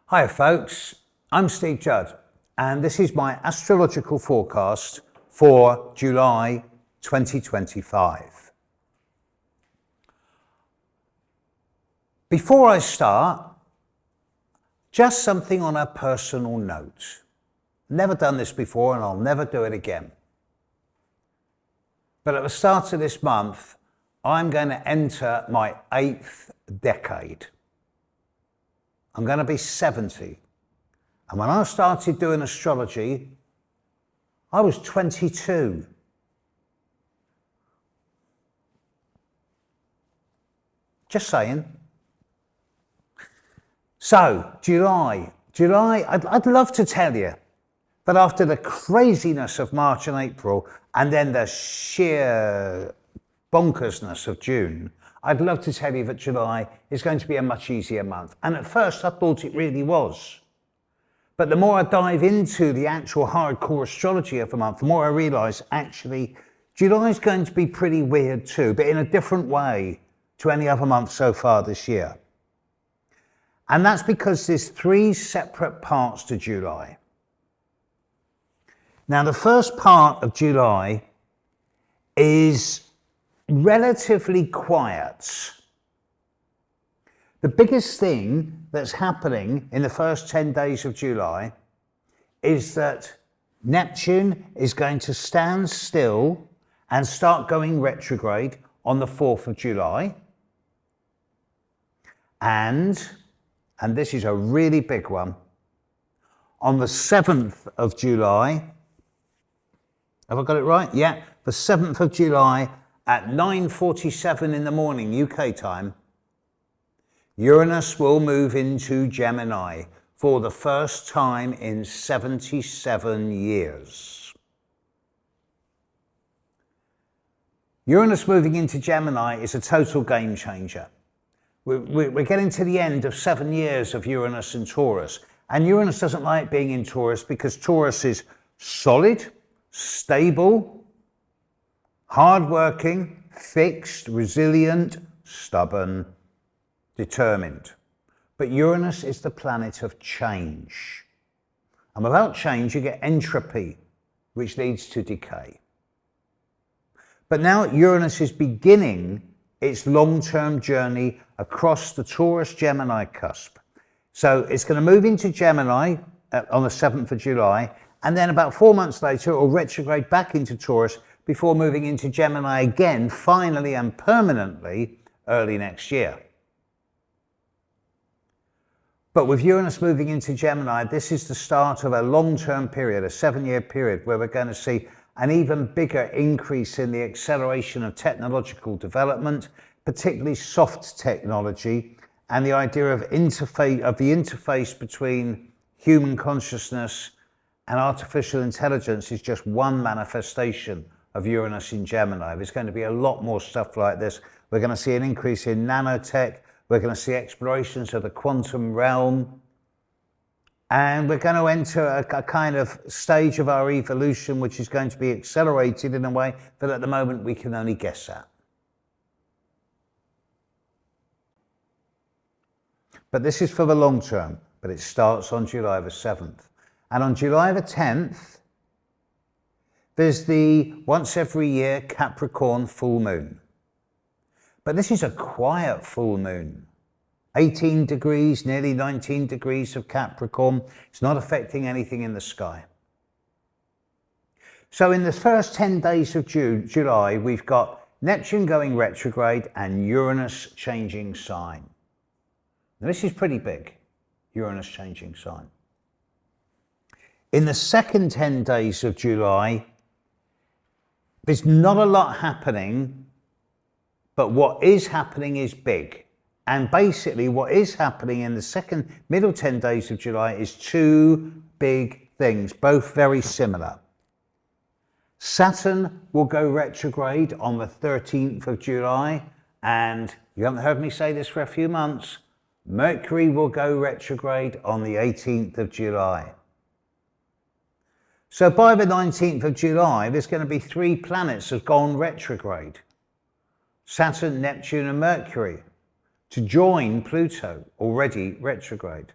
Hi folks, I'm Steve Judd and this is my astrological forecast for July 2025. Before I start, just something on a personal note. Never done this before and I'll never do it again. But at the start of this month, I'm going to enter my 8th decade. I'm going to be 70. And when I started doing astrology, I was 22. Just saying. So, July, I'd love to tell you, but after the craziness of March and April, and then the sheer bonkersness of June, I'd love to tell you that July is going to be a much easier month. And at first I thought it really was. But the more I dive into the actual hardcore astrology of the month, the more I realise actually July is going to be pretty weird too, but in a different way to any other month so far this year. And that's because there's 3 separate parts to July. Now the first part of July is relatively quiet. The biggest thing that's happening in the first 10 days of July is that Neptune is going to stand still and start going retrograde on the 4th of July. And this is a really big one, on the 7th of July, have I got it right? Yeah, the 7th of July, at 9:47 in the morning UK time, Uranus will move into Gemini for the first time in 77 years. Uranus moving into Gemini is a total game changer. We're getting to the end of 7 years of Uranus in Taurus, and Uranus doesn't like being in Taurus because Taurus is solid, stable, hardworking, fixed, resilient, stubborn, determined. But Uranus is the planet of change. And without change, you get entropy, which leads to decay. But now Uranus is beginning its long-term journey across the Taurus-Gemini cusp. So it's going to move into Gemini on the 7th of July, and then about 4 months later, it will retrograde back into Taurus before moving into Gemini again, finally and permanently, early next year. But with Uranus moving into Gemini, this is the start of a long-term period, a 7-year period, where we're going to see an even bigger increase in the acceleration of technological development, particularly soft technology, and the idea of the interface between human consciousness and artificial intelligence is just one manifestation of Uranus in Gemini. There's going to be a lot more stuff like this. We're going to see an increase in nanotech. We're going to see explorations of the quantum realm. And we're going to enter a kind of stage of our evolution which is going to be accelerated in a way that at the moment we can only guess at. But this is for the long term, but it starts on July the 7th. And on July the 10th, there's the once every year Capricorn full moon. But this is a quiet full moon. 18 degrees, nearly 19 degrees of Capricorn. It's not affecting anything in the sky. So in the first 10 days of July, we've got Neptune going retrograde and Uranus changing sign. Now this is pretty big, Uranus changing sign. In the second 10 days of July, there's not a lot happening, but what is happening is big. And basically what is happening in the middle 10 days of July is 2 big things, both very similar. Saturn will go retrograde on the 13th of July, and you haven't heard me say this for a few months, Mercury will go retrograde on the 18th of July. So by the 19th of July, there's going to be 3 planets have gone retrograde. Saturn, Neptune and Mercury, to join Pluto, already retrograde.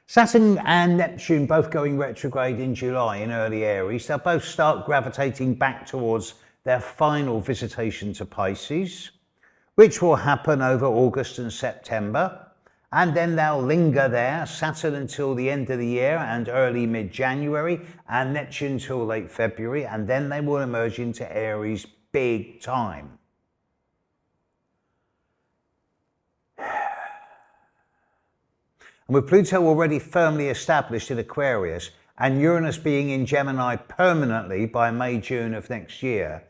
Saturn and Neptune both going retrograde in July in early Aries. They'll both start gravitating back towards their final visitation to Pisces, which will happen over August and September. And then they'll linger there, Saturn until the end of the year and early mid-January, and Neptune till late February, and then they will emerge into Aries big time. And with Pluto already firmly established in Aquarius and Uranus being in Gemini permanently by May, June of next year,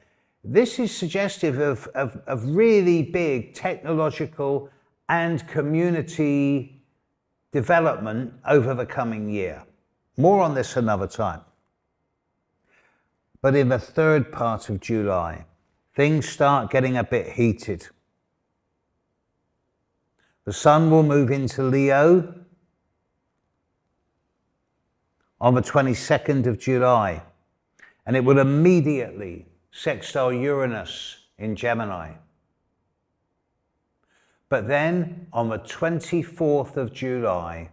this is suggestive of really big technological and community development over the coming year. More on this another time. But in the third part of July, things start getting a bit heated. The Sun will move into Leo on the 22nd of July, and it will immediately sextile Uranus in Gemini. But then on the 24th of July,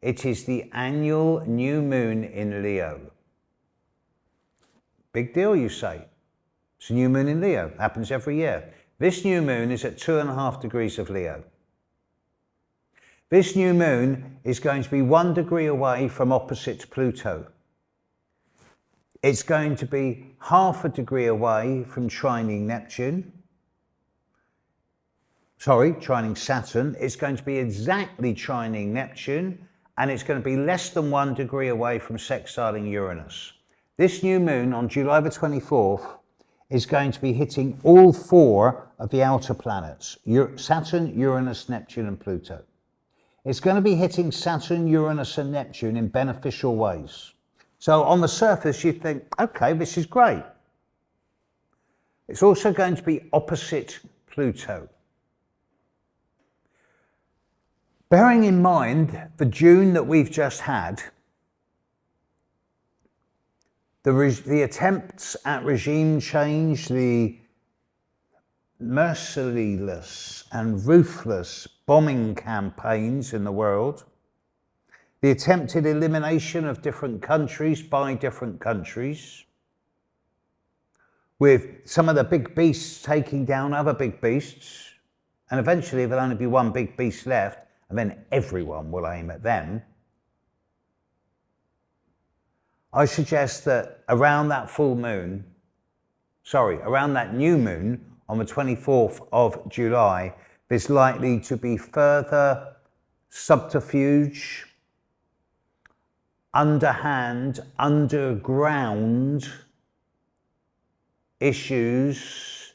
it is the annual new moon in Leo. Big deal, you say. It's a new moon in Leo, happens every year. This new moon is at 2.5 degrees of Leo. This new moon is going to be 1 degree away from opposite Pluto. It's going to be 0.5 degree away from trining Neptune. Sorry, trining Saturn. It's going to be exactly trining Neptune, and it's going to be less than 1 degree away from sextiling Uranus. This new moon on July the 24th is going to be hitting all 4 of the outer planets, Saturn, Uranus, Neptune, and Pluto. It's going to be hitting Saturn, Uranus, and Neptune in beneficial ways. So on the surface, you think, okay, this is great. It's also going to be opposite Pluto. Bearing in mind the June that we've just had, the attempts at regime change, the merciless and ruthless bombing campaigns in the world, the attempted elimination of different countries by different countries, with some of the big beasts taking down other big beasts, and eventually there'll only be one big beast left, and then everyone will aim at them. I suggest that around that around that new moon on the 24th of July, there's likely to be further subterfuge, underhand, underground issues,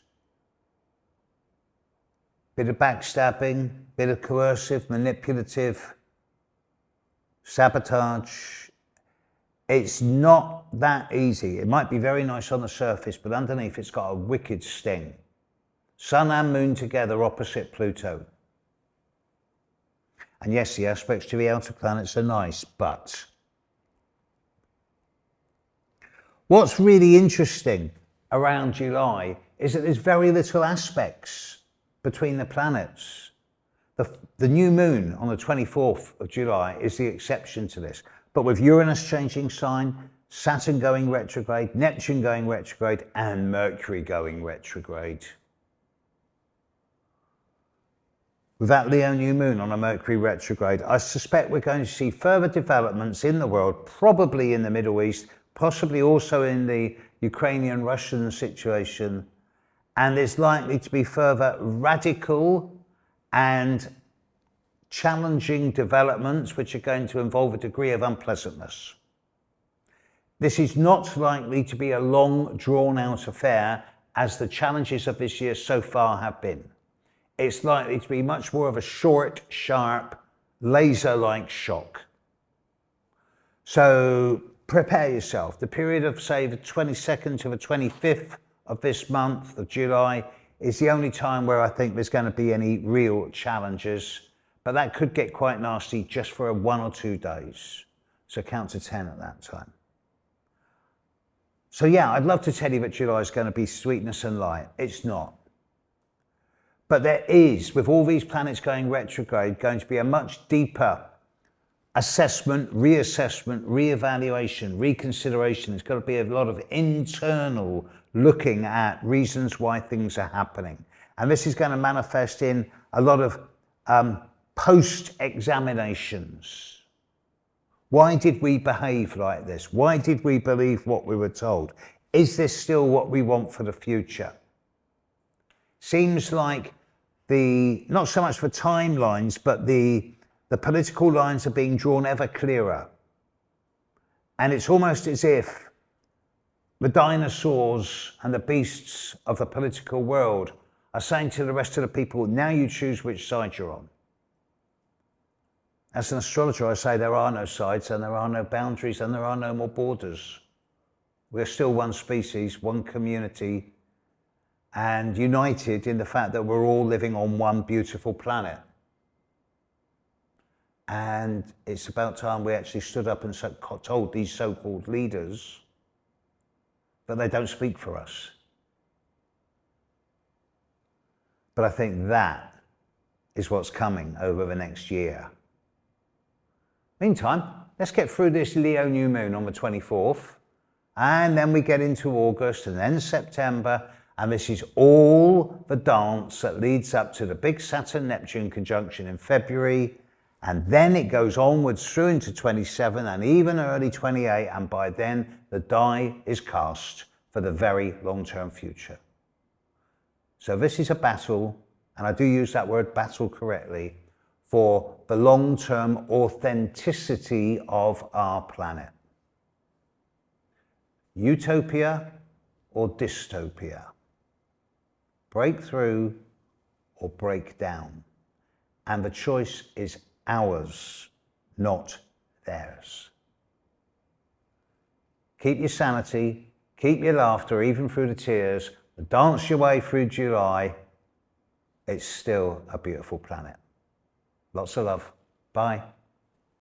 bit of backstabbing, bit of coercive, manipulative, sabotage. It's not that easy. It might be very nice on the surface, but underneath it's got a wicked sting. Sun and Moon together opposite Pluto. And yes, the aspects to the outer planets are nice, but what's really interesting around July is that there's very little aspects between the planets. The new moon on the 24th of July is the exception to this. But with Uranus changing sign, Saturn going retrograde, Neptune going retrograde, and Mercury going retrograde. With that Leo new moon on a Mercury retrograde, I suspect we're going to see further developments in the world, probably in the Middle East, possibly also in the Ukrainian-Russian situation, and there's likely to be further radical and challenging developments which are going to involve a degree of unpleasantness. This is not likely to be a long, drawn-out affair as the challenges of this year so far have been. It's likely to be much more of a short, sharp, laser-like shock. So prepare yourself. The period of, say, the 22nd to the 25th of this month of July is the only time where I think there's going to be any real challenges, but that could get quite nasty just for 1 or 2 days. So count to 10 at that time. So yeah, I'd love to tell you that July is going to be sweetness and light. It's not. But there is, with all these planets going retrograde, going to be a much deeper assessment, reassessment, reevaluation, reconsideration. There's got to be a lot of internal looking at reasons why things are happening. And this is going to manifest in a lot of post-examinations. Why did we behave like this? Why did we believe what we were told? Is this still what we want for the future? Seems like not so much for timelines, but the political lines are being drawn ever clearer. And it's almost as if the dinosaurs and the beasts of the political world are saying to the rest of the people, now you choose which side you're on. As an astrologer, I say there are no sides and there are no boundaries and there are no more borders. We're still one species, one community, and united in the fact that we're all living on one beautiful planet. And it's about time we actually stood up and told these so-called leaders that they don't speak for us. But I think that is what's coming over the next year. Meantime, let's get through this Leo new moon on the 24th, and then we get into August and then September, and this is all the dance that leads up to the big Saturn-Neptune conjunction in February. And then it goes onwards through into 27 and even early 28, and by then the die is cast for the very long-term future. So this is a battle, and I do use that word battle correctly, for the long-term authenticity of our planet. Utopia or dystopia? Breakthrough or break down? And the choice is ours, not theirs. Keep your sanity, keep your laughter, even through the tears, dance your way through July. It's still a beautiful planet. Lots of love. Bye.